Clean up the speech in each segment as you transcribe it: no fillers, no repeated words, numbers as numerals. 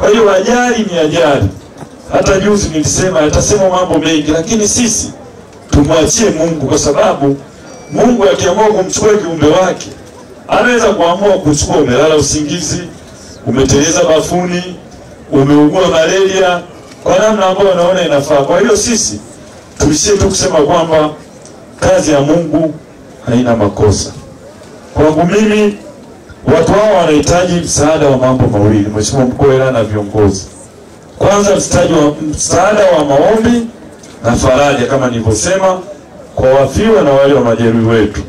Kwa hiyo ajali ni ajali. Hata juzi nilisema atasema mambo mengi, lakini sisi tumwachie Mungu, kwa sababu Mungu akiamua kumchukua kiumbe wake, anaweza kuamua kuchukua umelala usingizi, umeteleza bafuni, umeugua malaria, kwa namna ambayo anaona inafaa. Kwa hiyo sisi tuishie tu kusema kwamba kazi ya Mungu haina makosa. Kwangu mimi, watu hao wanahitaji msaada wa mambo mawili, Mheshimiwa Mkuu wa Wilaya na viongozi. Kwanza msaada wa maombi na faraja kama nilivyosema kwa wafiwa na wale wa majeruhi wetu.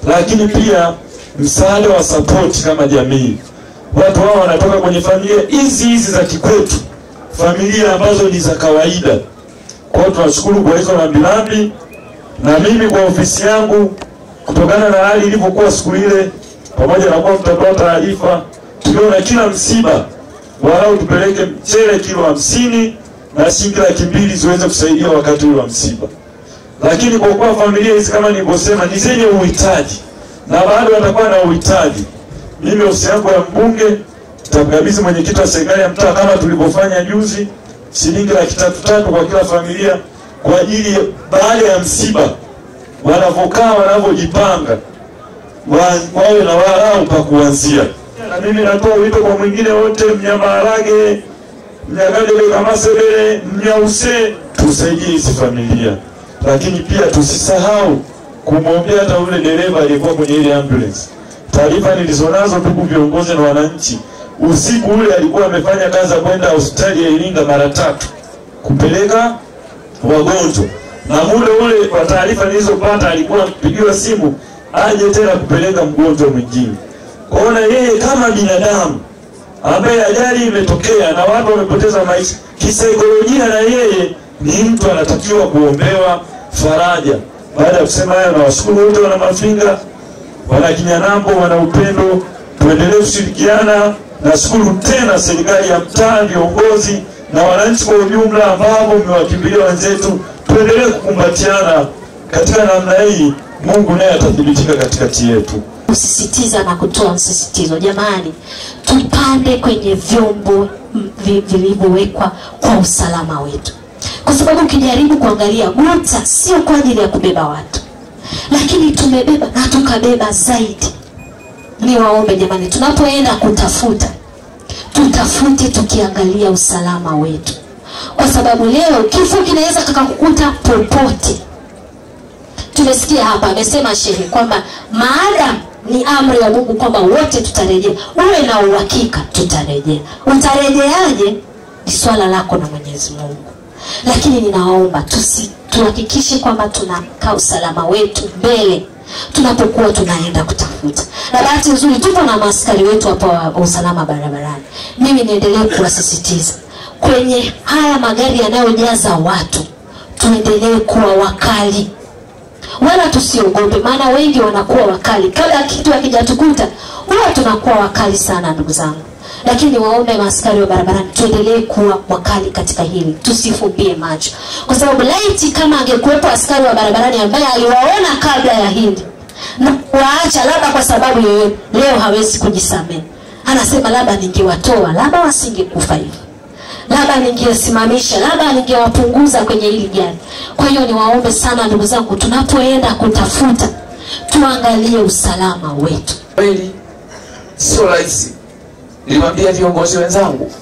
Lakini pia msaada wa support kama jamii. Watu hao wanatoka kwenye familia hizi za kikwetu, familia ambazo ni za kawaida. Kwa hiyo tunashukuru kwa hizo rambirambi, na mimi kwa ofisi yangu, kutokana na hali ilivyokuwa siku ile, pamoja na kwa mtatoa taarifa, tuliona kila msiba walau tupeleke mchele kilo 50 na shilingi 200 ziweze kusaidia wakati wa msiba. Lakini kwa kuwa familia hizi kama nilivyosema ni zenye uhitaji na bado watakuwa na uhitaji, mimi ofisi yangu ya mbunge tutakabidhi mwenyekiti wa serikali ya mtaa kama tulivyofanya juzi, shilingi 300 kwa kila familia, kwa ajili baada ya msiba wanavokaa wanavyojipanga wawe na walau pa kuanzia. Na mimi natoa wito kwa mwingine wote, Mnyamarage, Mnyagade kama Sebele, Mnyause, tusaidie hizi familia. Lakini pia tusisahau kumwombea hata ule dereva aliyekuwa kwenye ile ambulance. Taarifa nilizonazo ndugu viongozi na wananchi, usiku ule alikuwa amefanya kazi kwenda hospitali ya Iringa mara 3 kupeleka wagonjwa. Na muda ule kwa taarifa nilizopata alikuwa mpigiwa simu aje tena kupeleka mgonjwa mwingine. Kwaona yeye kama binadamu ambaye ajali imetokea na watu wamepoteza maisha, kisaikolojia na yeye ni mtu anatakiwa kuombewa faraja. Baada ya kusema haya, na washukuru wote wana Mafinga, wana Kinyanambo, wana Upendo, tuendelee kushirikiana. Na shukuru tena serikali ya mtaa, viongozi na wananchi kwa ujumla ambao mmewakimbilia wenzetu. Tuendelee kukumbatiana katika namna hii, Mungu naye atathibitika katikati yetu. Kusisitiza na kutoa msisitizo, jamani, tupande kwenye vyombo vilivyowekwa kwa usalama wetu. Kwa sababu ukijaribu kuangalia, guta sio kwa ajili ya kubeba watu, lakini tumebeba na tukabeba zaidi. Ni waombe jamani, tunapoenda kutafuta, tutafute tukiangalia usalama wetu. Kwa sababu leo kifo kinaweza kukukuta popote. Tumesikia hapa amesema shehe kwamba maadamu ni amri ya Mungu kwamba wote tutarejea, uwe na uhakika tutarejea. Utarejeaje ni swala lako na Mwenyezi Mungu. Lakini ninaomba tuhakikishe kwamba tunakaa usalama wetu mbele tunapokuwa tunaenda kutafuta. Na bahati nzuri tupo na maaskari wetu hapa wa usalama barabarani. Mimi niendelee kuwasisitiza kwenye haya magari yanayojaza watu, tuendelee kuwa wakali. Wala tusiogope, maana wengi wanakuwa wakali. Kabla kitu hakijatukuta, huwa tunakuwa wakali sana ndugu zangu. Lakini waombe maaskari wa barabarani tuendelee kuwa wakali katika hili. Tusifumbie macho. Kwa sababu laiti kama angekuwepo askari wa barabarani ambaye aliwaona kabla ya hili na waacha labda kwa sababu yoyote, leo hawezi kujisamehe. Anasema labda ningewatoa, labda wasingekufa hivi. Labda ningesimamisha, labda ningewapunguza kwenye hili gari. Kwa hiyo niwaombe sana ndugu zangu, tunapoenda kutafuta tuangalie usalama wetu. Kweli sio rahisi. Nilimwambia viongozi wenzangu,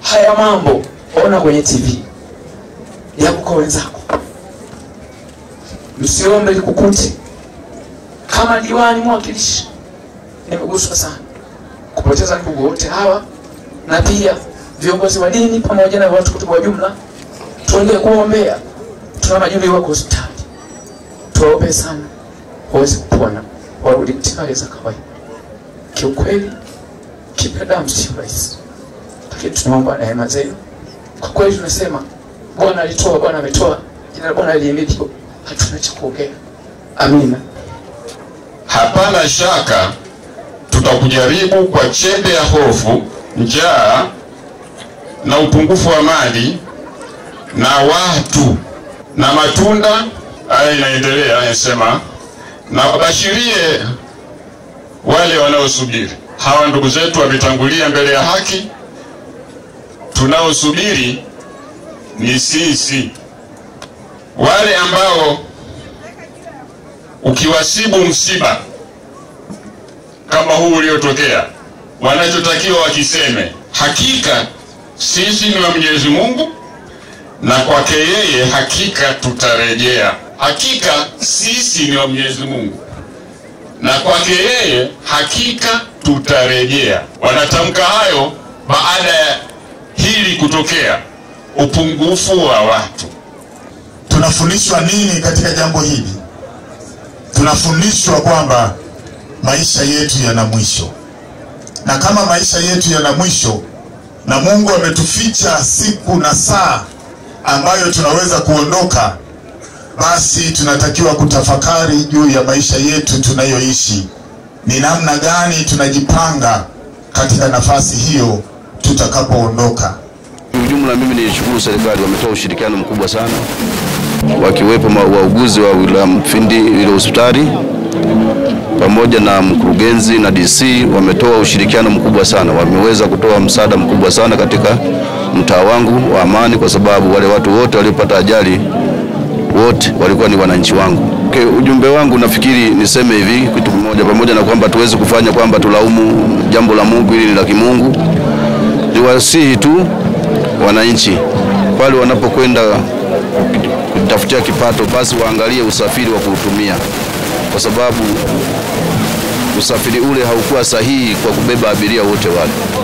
haya mambo ona kwenye TV yako kwa wenzako. Msiombe likukute. Kama diwani mwakilishi, nimeguswa sana kupoteza ndugu wote hawa, na pia viongozi wa dini pamoja na watu kwa jumla. Tuendelee kuombea. Tuna majeruhi wako hospitali, tuwaombe sana waweze kupona, warudi katika hali za kawaida. Kiukweli kibinadamu sio rahisi, lakini tunaomba neema zenu. Kwa kweli tunasema Bwana alitoa, Bwana ametoa, jina la Bwana lihimidiwe. Hatuna cha kuongea. Amina. Hapana shaka tutakujaribu kwa chembe ya hofu, njaa na upungufu wa mali na watu na matunda. Haya inaendelea, anasema na wabashirie wale wanaosubiri. Hawa ndugu zetu wametangulia mbele ya haki, tunaosubiri ni sisi, wale ambao ukiwasibu msiba kama huu uliotokea, wanachotakiwa wakiseme, hakika sisi ni wa Mwenyezi Mungu na kwake yeye hakika tutarejea. Hakika sisi ni wa Mwenyezi Mungu na kwake yeye hakika tutarejea. Wanatamka hayo baada ya hili kutokea, upungufu wa watu. Tunafundishwa nini katika jambo hili? Tunafundishwa kwamba maisha yetu yana mwisho, na kama maisha yetu yana mwisho na Mungu ametuficha siku na saa ambayo tunaweza kuondoka, basi tunatakiwa kutafakari juu ya maisha yetu tunayoishi, ni namna gani tunajipanga katika nafasi hiyo tutakapoondoka. Ujumla, mimi nishukuru serikali, wametoa ushirikiano mkubwa sana, wakiwepo wauguzi wa wilaya Mufindi ile hospitali pamoja na mkurugenzi na DC, wametoa ushirikiano mkubwa sana. Wameweza kutoa msaada mkubwa sana katika mtaa wangu wa Amani, kwa sababu wale watu wote waliopata ajali wote walikuwa ni wananchi wangu. Ujumbe wangu nafikiri niseme hivi kitu kimoja, pamoja na kwamba tuweze kufanya kwamba tulaumu jambo la Mungu, ili ni la kimungu. Niwasihi tu wananchi pale wanapokwenda kutafutia kipato, basi waangalie usafiri wa kuutumia, kwa sababu usafiri ule haukuwa sahihi kwa kubeba abiria wote wale.